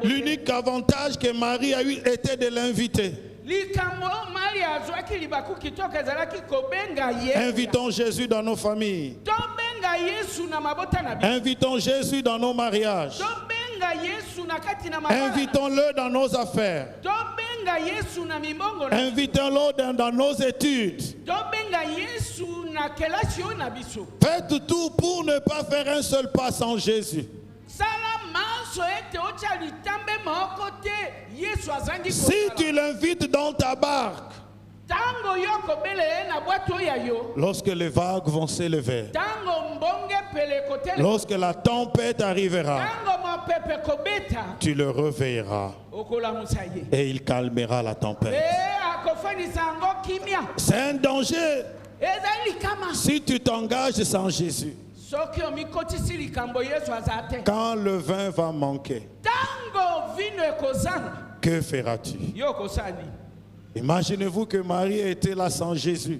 L'unique avantage que Marie a eu était de l'inviter. Invitons Jésus dans nos familles. Invitons Jésus dans nos mariages. Invitons-le dans nos affaires. tobenga Yesu na mimbongo na Invitons-le dans nos études. tobenga Yesu na kelasi oyo na biso. Faites tout pour ne pas faire un seul pas sans Jésus. Sala manso ete otia litambe moko te Yesu azangi Si kosala. tu l'invites dans ta barque, Tango yo kobele ye na bwato ya yo. lorsque les vagues vont s'élever, Tango mbonge pele kotele. lorsque la tempête arrivera, Tango mopepe kobeta. tu le réveilleras Okola musaye. et il calmera la tempête. Akofanisa yango kimia. C'est un danger Ezali kama. si tu t'engages sans Jésus. Soki omikotisi likambo Yesu aza te. Quand le vin va manquer, Tango vino ekozanga. que feras-tu? Yo kosali. Imaginez-vous que Marie était là sans Jésus.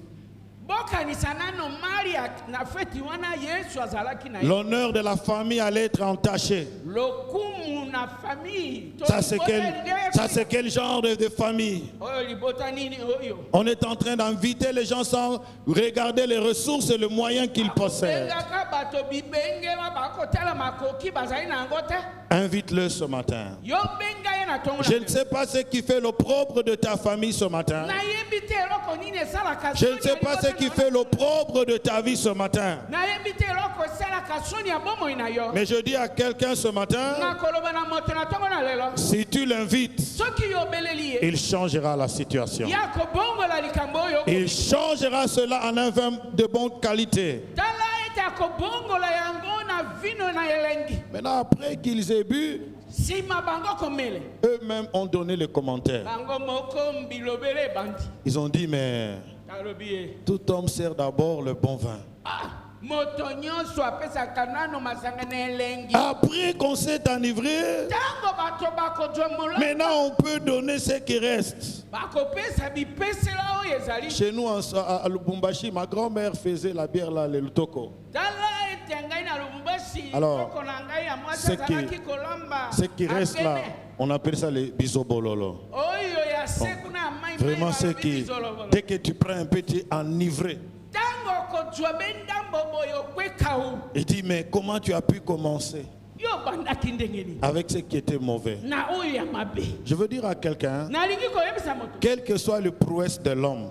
Bokanisa nano Maria na feti wana Yesu azalaki na ye. L'honneur de la famille allait être entaché. Lokumu na famille. Ça, c'est quel genre de famille? Oyo libota nini oyo. On est en train d'inviter les gens sans regarder les ressources et les moyens qu'ils possèdent. Bengaka bato bibengela bakotala makoki bazali na yango te. Invite-le ce matin. Yo benga ye na tongo na Je ne sais pas ce qui fait l'opprobre de ta famille ce matin. na yebi te eloko nini esalaka Je ne sais pas ce qui fait l'opprobre de ta vie ce matin. na yebi te eloko esalaka soni ya bomoi na yo. Mais je dis à quelqu'un ce matin, Na koloba na moto na tongo na lelo. si tu l'invites, Soki yo beleli ye. il changera la situation. Ya kobongola likambo oyo. Il changera cela en un vin de bonne qualité. Tala ete akobongola yango na vino na elengi. Maintenant, après qu'ils aient bu, Sima bango komele. eux-mêmes ont donné les commentaires. Bango moko mbilobele bandi. Ils ont dit, mais Talobi ye. tout homme sert d'abord le bon vin. Ah, moto nyonso apesaka nano masanga na elengi. Après qu'on s'est enivré, Tango bato bakozwa moloko. maintenant on peut donner ce qui reste. Bakopesa bipesela oyo ezali. Chez nous, à Lubumbashi, ma grand-mère faisait la bière là, le toko. Tala ete ngai na Lubumbashi. Alors, koko na ngai ya mwasi ce qui- azalaki kolamba. Ce qui reste là, akene. on appelle ça les bisobololo. Oyo ya seku na mai mai Vraiment, ce balobi qui, bizololo. dès que tu prends un petit enivré, Tango kozwa bendambo boyo kwekau. il dit, mais comment tu as pu commencer Yo bandaki ndenge nini. avec ce qui était mauvais? Na oyo ya mabe. Je veux dire à quelqu'un, Nalingi koyebisa moto. quel que soit le prouesse de l'homme,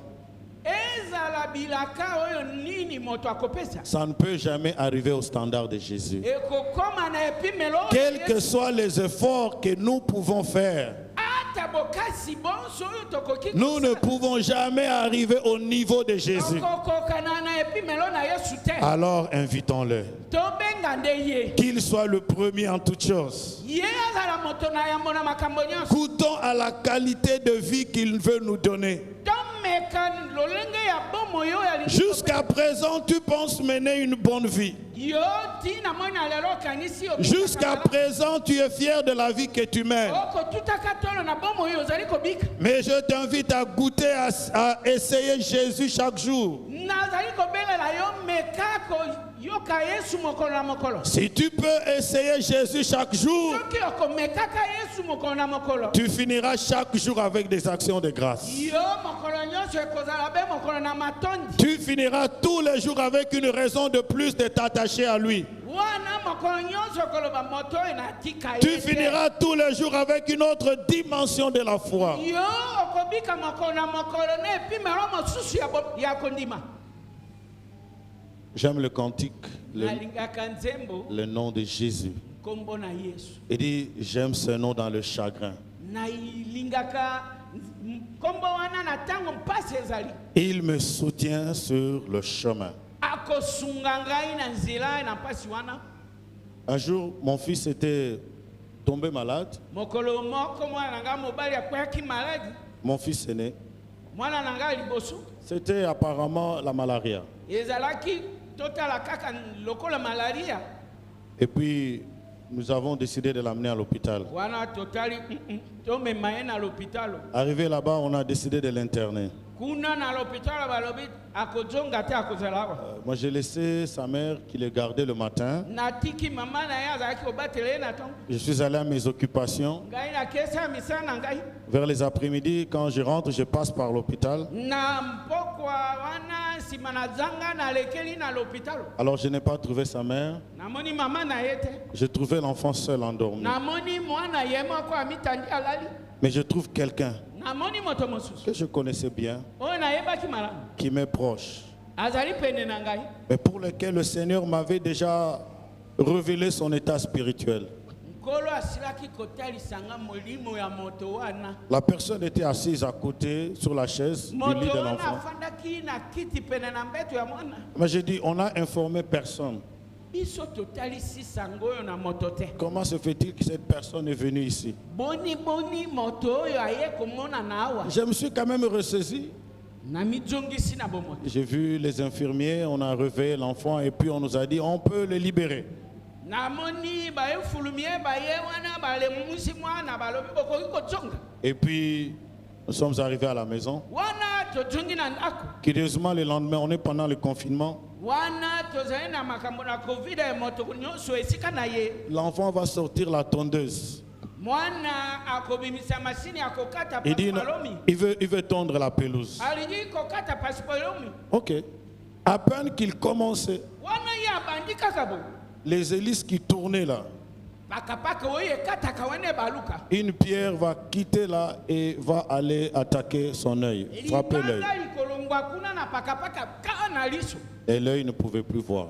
Ezala bilaka oyo nini moto akopesa. ça ne peut jamais arriver au standard de Jésus. Ekokoma na epimelo. Quels que soient les efforts que nous pouvons faire, Ata bokasi bonso oyo tokoki. nous ne pouvons jamais arriver au niveau de Jésus. Okokokana na epimelo na Yesu te. Alors invitons-le. Tobenga nde ye. Qu'il soit le premier en toutes choses. Ye azala moto na yambo na makambo nyonso. Goûtons à la qualité de vie qu'il veut nous donner. Tomeka lolenge ya bomo yo ya lingi. Jusqu'à présent, tu penses mener une bonne vie. Yo tina mona lelo kanisi yo. Jusqu'à présent, tu es fier de la vie que tu mènes. Oko tutaka tolo na bomo yo ozali kobika. Mais je t'invite à goûter, à essayer Jésus chaque jour. Nazali kobelela yo meka ko yoka Yesu mokolo na mokolo. Si tu peux essayer Jésus chaque jour, Soki okomekaka Yesu mokolo na mokolo. tu finiras chaque jour avec des actions de grâce. Yo mokolo nyonso ekozala be mokolo na matondi. Tu finiras tous les jours avec une raison de plus de t'attacher à lui. Wana mokolo nyonso koloba moto enatika ye. Tu finiras tous les jours avec une autre dimension de la foi. Yo okobika mokolo na mokolo na epimelo mosusu ya kondima. J'aime le cantique, Nalingaka nzembo le nom de Jésus. kombo na Yesu. Il dit, j'aime ce nom dans le chagrin. Nailingaka kombo wana na tango mpasi ezali. Il me soutient sur le chemin. Akosunga ngai na nzela na mpasi wana. Un jour, mon fils était tombé malade. Mokolo moko mwana na ngai mobali akweyaki maladi. Mon fils aîné. Mwana na ngai liboso. C'était apparemment la malaria. Ezalaki totala kaka lokola malaria. Et puis, nous avons décidé de l'amener à l'hôpital. Wana totali tomema ye na l'hôpital. Arrivé là-bas, on a décidé de l'interner. Kuna na l'hôpital balobi akozonga te akozala wa. Moi, j'ai laissé sa mère qui le gardait le matin. Natiki mama na ye azalaki kobatela ye na tongo. Je suis allé à mes occupations. Ngai na kesa misala na ngai. Vers les après-midi, quand je rentre, je passe par l'hôpital. Na mpokwa wana nsima na zanga na lekeli na l'hôpital. Alors, je n'ai pas trouvé sa mère. Namoni mama na ye te. J'ai trouvé l'enfant seul endormi. Namoni mwana ye moko amitandi alali. Mais je trouve quelqu'un Na namoni moto mosusu que je connaissais bien, oyo nayebaki malamu qui m'est proche, azali pene na ngai mais pour lequel le Seigneur m'avait déjà révélé son état spirituel. nkolo asilaki kotalisanga molimo ya moto wana. La personne était assise à côté sur la chaise du lit moto de wana l'enfant. afandaki na kiti pene na mbeto ya mwana. Mais j'ai dit, on n'a informé personne. Biso totalisi sango oyo na moto te. Comment se fait-il que cette personne est venue ici? Boni moto oyo aye komona na awa. Je me suis quand même ressaisi. Na mijongisi na bomoto. J'ai vu les infirmiers, on a réveillé l'enfant et puis on nous a dit, on peut le libérer. Namoni baye fulumie baye wana bale musi mwana balobi bokoki kotsonga. Et puis, nous sommes arrivés à la maison. Wana tojongi na ndako. Curieusement, le lendemain, on est pendant le confinement. Wana tozali na makambo na covid ya moto nyonso esika na ye. L'enfant va sortir la tondeuse. Mwana akobimisa mashini akokata Il dit, non, pasipalomi. il veut tondre la pelouse. Aliji kokata pasipalomi. Ok. À peine qu'il commençait, Wana ya bandika kabo. les hélices qui tournaient là, Pakapaka oye kata kawane baluka. une pierre va quitter là et va aller attaquer son œil, frapper l'œil. Libanga likolongwa kuna na pakapaka kana liso. Et l'œil ne pouvait plus voir.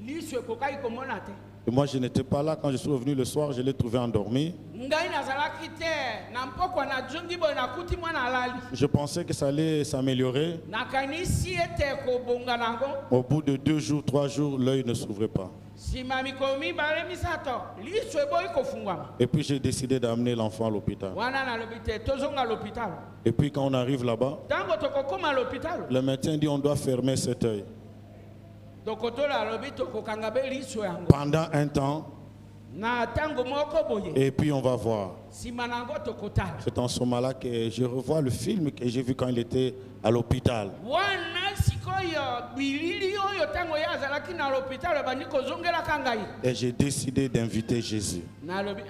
Liso ekokai komona te. Et moi, je n'étais pas là. Quand je suis revenu le soir, je l'ai trouvé endormi. Ngai nazalaki te na mpoko na jongi boy na kuti mwana alali. Je pensais que ça allait s'améliorer. Nakanisi ete kobonga nango. Au bout de 2 jours, 3 jours, l'œil ne s'ouvrait pas. Sima mikomi bare misato. Liso eboyi kofungwama. Et puis j'ai décidé d'amener l'enfant à l'hôpital. Wana na lobite tozonga à l'hôpital. Et puis quand on arrive là-bas, Tango tokokoma à l'hôpital. le médecin dit on doit fermer cet œil. Dokotola lobito kokangabe liso yango. Pendant un temps, Na tango moko boye. et puis on va voir. Sima nango tokotala. C'est en ce moment-là que je revois le film que j'ai vu quand il était à l'hôpital. Wana sikoyo bilili oyo tango ya azalaki na l'hôpital bandi kozongela kangai. Et j'ai décidé d'inviter Jésus. Na lobi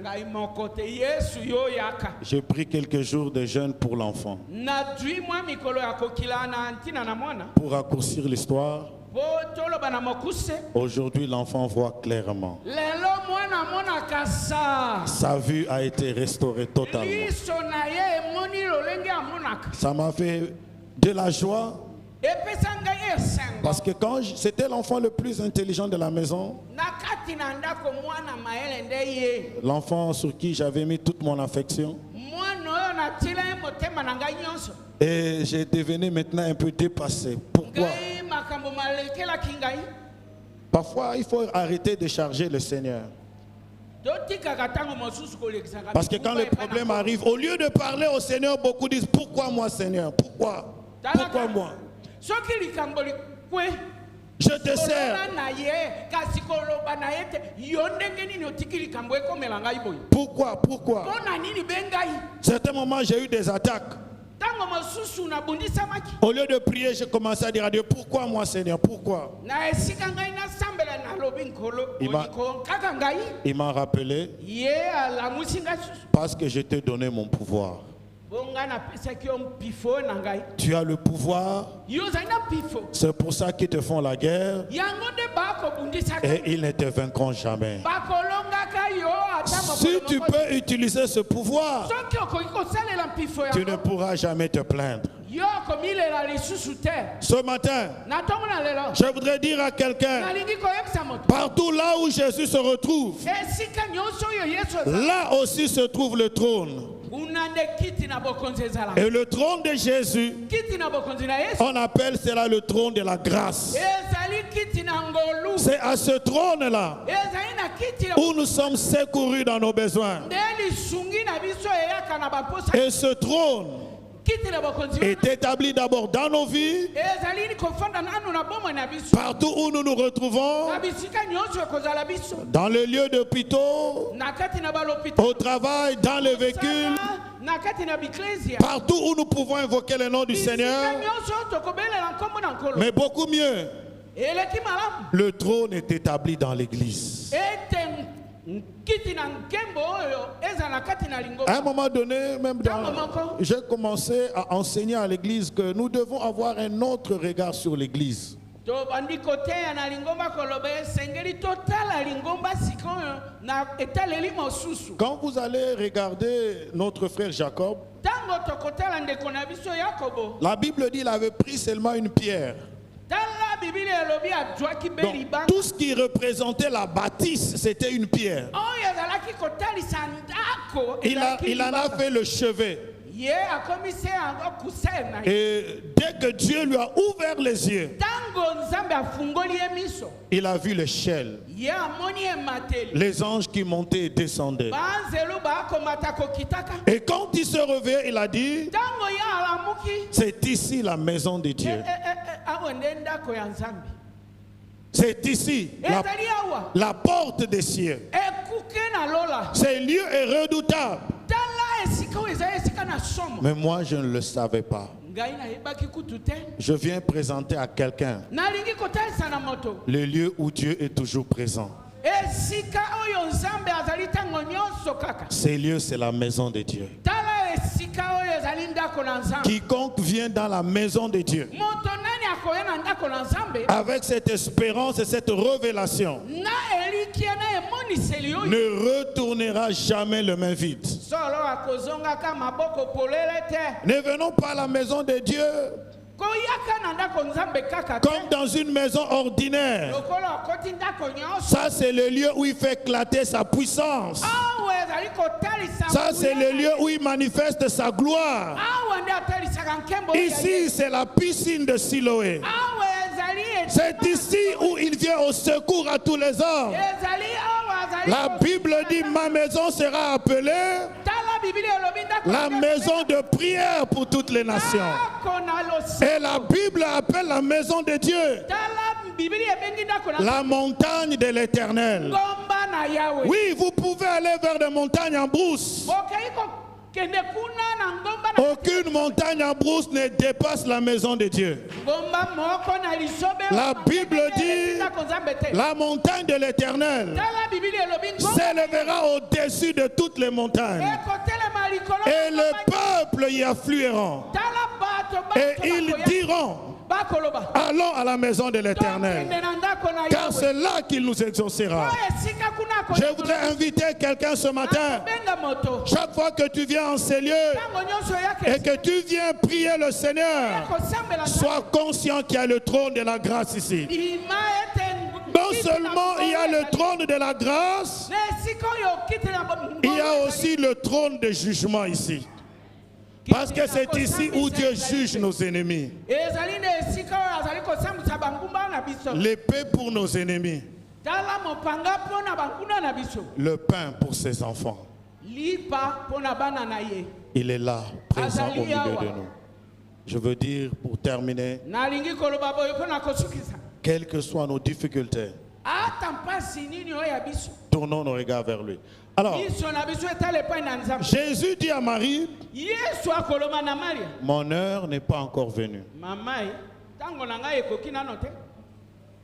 ngai moko te Yesu yo yaka. J'ai pris quelques jours de jeûne pour l'enfant. Na dui mwa mikolo ya kokila na antina na mwana. Pour raccourcir l'histoire, Po tolo bana mokuse. aujourd'hui l'enfant voit clairement. Lelo mwana mona kasa. Sa vue a été restaurée totalement. Liso na ye moni lolenge amonaka. Ça m'a fait de la joie Epesa ngai esengo. parce que c'était l'enfant le plus intelligent de la maison, Na kati na ndako mwana maele nde ye. l'enfant sur qui j'avais mis toute mon affection. Mwana oyo na tila ye motema na ngai nyonso. Et j'ai devenu maintenant un peu dépassé. Pourquoi? Ngai makambo malekelaki ngai. Parfois, il faut arrêter de charger le Seigneur. Totikaka tango mosusu kolekisaka. Parce que quand les problèmes arrivent, au lieu de parler au Seigneur, beaucoup disent, pourquoi moi Seigneur? Pourquoi? Pourquoi moi? Soki likambo likwe. Je te sers. Na ye kasi koloba na ye te yo ndenge nini otiki likambo ekomela ngai boye. Pourquoi? Pourquoi? Mpona nini bengai. Certains moments, j'ai eu des attaques. Tango mosusu nabundisamaki. Au lieu de prier, j'ai commencé à dire à Dieu, pourquoi moi Seigneur? Pourquoi? Na esika ngai nasambela na lobi nkolo oliko kaka ngai. Il m'a rappelé, Ye alamusi ngai susu. parce que je t'ai donné mon pouvoir. Bonga na pesaki yo mpifo na ngai. Tu as le pouvoir, Yo zali na mpifo. c'est pour ça qu'ils te font la guerre Yango nde bakobundisaka. et ils ne te vaincront jamais. Bakolongaka yo ata Si mokolo tu moko. peux utiliser ce pouvoir, Soki okoki kosalela mpifo tu ne yango. pourras jamais te plaindre. Yo komilela lisusu te. Ce matin, Na ntongo na lelo. je voudrais dire à quelqu'un, Nalingi koyebisa moto. partout là où Jésus se retrouve, Esika nyonso oyo Yesu ezala. là aussi se trouve le trône. Kuna nde kiti na bokonzi ezala. Et le trône de Jésus, Kiti na bokonzi na Yesu. on appelle cela le trône de la grâce. Ezali kiti na ngolu. C'est à ce trône-là Ezali na kiti na où nous sommes secourus dans nos besoins. nde lisungi na biso eyaka na baposa. Et ce trône Kiti na bokonzi. est établi d'abord dans nos vies, Ezali ni kofanda nanu na bomoi na biso. partout où nous nous retrouvons, Na bisika nyonso ekozala biso. dans les lieux d'hôpitaux, Na kati na balopita. au travail, dans les véhicules, Na kati na biklesia. partout où nous pouvons invoquer le nom du Bisika Seigneur. nyonso tokobelela nkombo na nkolo. Mais beaucoup mieux, Eleki malamu. le trône est établi dans l'église. Ete kiti na nkembo oyo eza na kati na lingomba. À un moment donné, même j'ai commencé à enseigner à l'église que nous devons avoir un autre regard sur l'église. To bandi koteya na lingomba koloba esengeli totala lingomba sikoyo na etaleli mosusu. Quand vous allez regarder notre frère Jacob, Tango Tango tokotala ndeko na biso Yakobo. La Bible dit qu'il avait pris seulement une pierre. Tala Bibili elobi adwaki be Donc, libanga. tout ce qui représentait la bâtisse, c'était une pierre. Oyo ezalaki kotalisa ndako. Il en a fait le chevet. Ye akomise yango kusena. Et dès que Dieu lui a ouvert les yeux, Tango Nzambe afungoli emiso. il a vu l'échelle, Ye amoni emateli. les anges qui montaient et descendaient. Banzelu bakomata kokitaka. Et quand il se réveillait, il a dit, Tango ya alamuki. c'est ici la maison de Dieu. Awende ndako ya Nzambe. C'est ici Ezali awa. la porte des cieux. Ekuke na lola. Ce lieu est redoutable. Tala esika oyo ezali esika na somo. Mais moi, je ne le savais pas. Ngai nayebaki kutu te. Je viens présenter à quelqu'un Nalingi kotalisa na moto. le lieu où Dieu est toujours présent. Esika oyo Nzambe azali tango nyonso kaka. Ce lieu, c'est la maison de Dieu. Tala esika oyo ezali ndako na Nzambe. Quiconque vient dans la maison de Dieu Moto nani akoya na ndako na Nzambe? avec cette espérance et cette révélation Na elikia na emoniseli oyo. ne retournera jamais le main vide. Solo akozonga ka maboko polele te. Ne venons pas à la maison de Dieu Koyaka na ndako Nzambe kaka te. comme dans une maison ordinaire. Lokolo akoti ndako nyonso. Ça, c'est le lieu où il fait éclater sa puissance. Awa ezali kotalisa. Ça, c'est le lieu où il manifeste sa gloire. Awa nde atalisaka nkembo ya Ici, Yesu. c'est la piscine de Siloé. Awa ezali C'est ici où il vient au secours à tous les hommes. ezali awa azali La Bible dit, ma maison sera appelée Tala Bibili elobi ndako la maison de prière pour toutes les nations. ndako na losi. Et la Bible appelle la maison de Dieu Tala Bibili ebengi ndako na la montagne de l'Éternel. ngomba na Yahweh. Oui, vous pouvez aller vers des montagnes en brousse. Okei kokende kuna na ngomba na Aucune montagne en brousse ne dépasse la maison de Dieu. ngomba moko na lisobe. La Bible dit, ndako Nzambe te. la montagne de l'Éternel Tala Bibili elobi ngomba s'élèvera au-dessus de toutes les montagnes. ekotelema likolo. Et le peuple y afflueront. Tala bato Et ils diront, bakoloba. allons à la maison de l'Éternel. Tokende na ndako na Car Yahweh. c'est là qu'il nous exaucera. Esika kuna Je voudrais inviter quelqu'un ce matin. benga moto. Chaque fois que tu viens en ces lieux Tango nyonso et yake. que tu viens prier le Seigneur, Kosambela sois conscient qu'il y a le trône de la grâce ici. ima ete. Non seulement il y a le trône de la grâce, Na esika oyo okite na bo- il y a aussi le trône de jugement ici. Parce que c'est ici où Dieu juge nos ennemis. ezali na esika oyo azali kosambisa bangumba na biso. L'épée pour nos ennemis, Tala mopanga mpo na banguna na biso. le pain pour ses enfants. Lipa mpo na bana na ye. Il est là, présent au milieu de nous. Je veux dire, pour terminer, Nalingi koloba boyo mpo na kosukisa. quelles que soient nos difficultés, Ata mpasi nini oyo ya biso. tournons nos regards vers lui. Alors, Biso na biso etala epai na Nzambe. Jésus dit à Marie, Yesu akoloba na Maria. mon heure n'est pas encore venue. Mamai, tango na ngai ekoki nano te.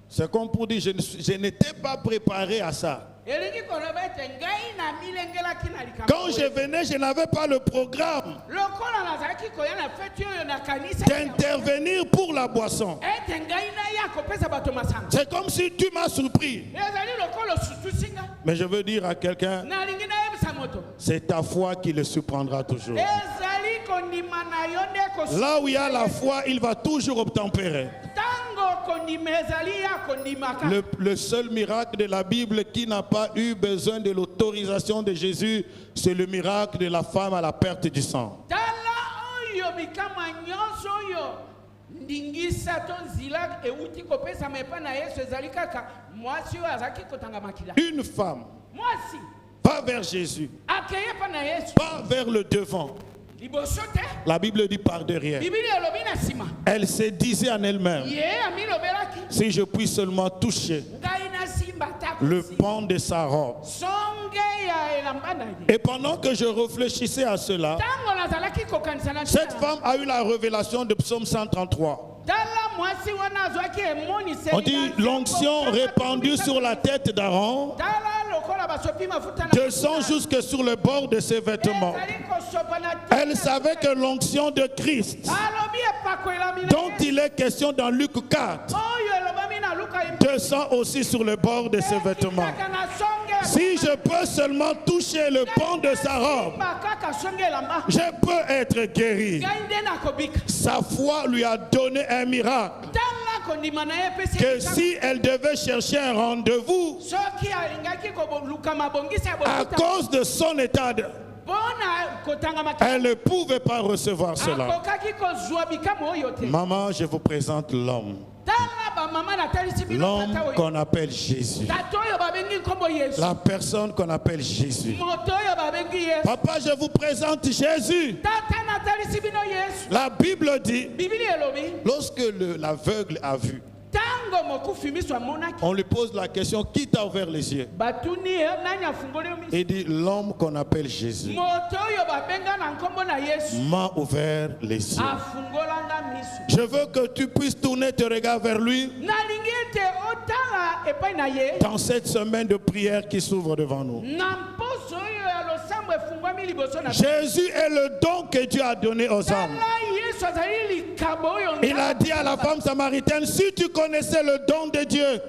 C'est comme pour dire, je n'étais pas préparé à ça. Elingi koloba ete ngai na milengelaki na likambo. Quand je venais, je n'avais pas le programme Lokola nazalaki koya na feti oyo na kanisa. d'intervenir pour la boisson. Ete ngai na ya kopesa bato masanga. C'est comme si tu m'as surpris. Ezali lokolo sutusinga. Mais je veux dire à quelqu'un, Nalingi na yebisa moto. c'est ta foi qui le surprendra toujours. Ezali kondima na yo nde kosu. Là où il y a la foi, il va toujours obtempérer. Tango kondima ezali ya kondimaka. Le seul miracle de la Bible qui n'a pas eu besoin de l'autorisation de Jésus, c'est le miracle de la femme à la perte du sang. Tala oyo bikama nyonso oyo ndingisa to nzila euti kopesa mepa na Yesu ezali kaka mwasi oyo azalaki kotanga makila. Une femme Mwasi va vers Jésus, akeye pa na Yesu. pas vers le devant. Liboso te. La Bible dit par derrière. Bibili elobi na nsima. Elle se disait en elle-même, Ye amilobelaki. si je puis seulement toucher Ngai na simba le takosi. pan de sa robe. Songe ya elamba na ye. Et pendant que je réfléchissais à cela, Tango nazalaki kokanisa na cette ntina. femme a eu la révélation de Psaume 133. Tala mwasi wana azwaki emoniseli. On dit l'onction répandue sur la tête d'Aaron Tala lokola basopi mafuta na. descend jusque sur le bord de ses vêtements. Ezali kosopa na tina. Elle savait que l'onction de Christ, Alobi epakwelami na dont Yesu. il est question dans Luc 4, Oyo elobami na Luka imba. descend aussi sur le bord de ses vêtements. Ekitaka na songe ya Si je peux seulement toucher le pan de sa robe, je peux être guéri. Sa foi lui a donné un miracle. Que si elle devait chercher un rendez-vous, à cause de son état, elle ne pouvait pas recevoir cela. Maman, je vous présente l'homme. L'homme qu'on appelle Jésus. La personne qu'on appelle Jésus. Papa, je vous présente Jésus. La Bible dit, lorsque l'aveugle a vu, on lui pose la question, qui t'a ouvert les yeux? Il dit, l'homme qu'on appelle Jésus m'a ouvert les yeux. Je veux que tu puisses tourner tes regards vers lui dans cette semaine de prière qui s'ouvre devant nous. Jésus est le don que Dieu a donné aux hommes. Il a dit à la femme samaritaine, si tu connaissais le don de Dieu,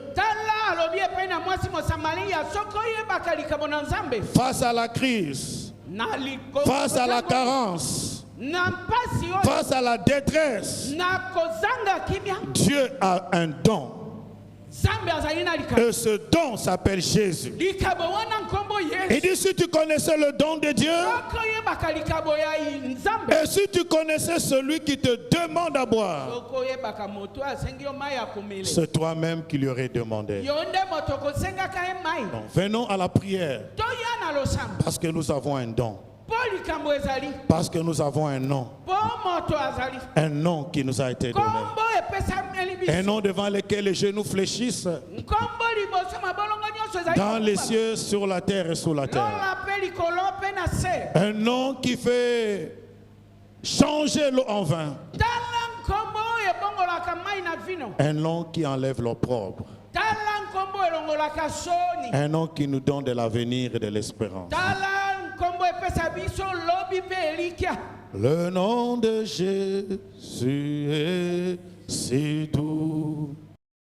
face à la crise, face à la carence, face à la détresse, Dieu a un don. Et ce don s'appelle Jésus. Il dit, si tu connaissais le don de Dieu, et si tu connaissais celui qui te demande à boire, c'est toi-même qui lui aurais demandé. Donc, venons à la prière, parce que nous avons un don. Parce que nous avons un nom. Un nom qui nous a été donné. Un nom devant lequel les genoux fléchissent. Dans les cieux, sur la terre et sous la terre. Un nom qui fait changer l'eau en vin. Un nom qui enlève l'opprobre. Un nom qui nous donne de l'avenir et de l'espérance. Le nom de Jésus est si doux.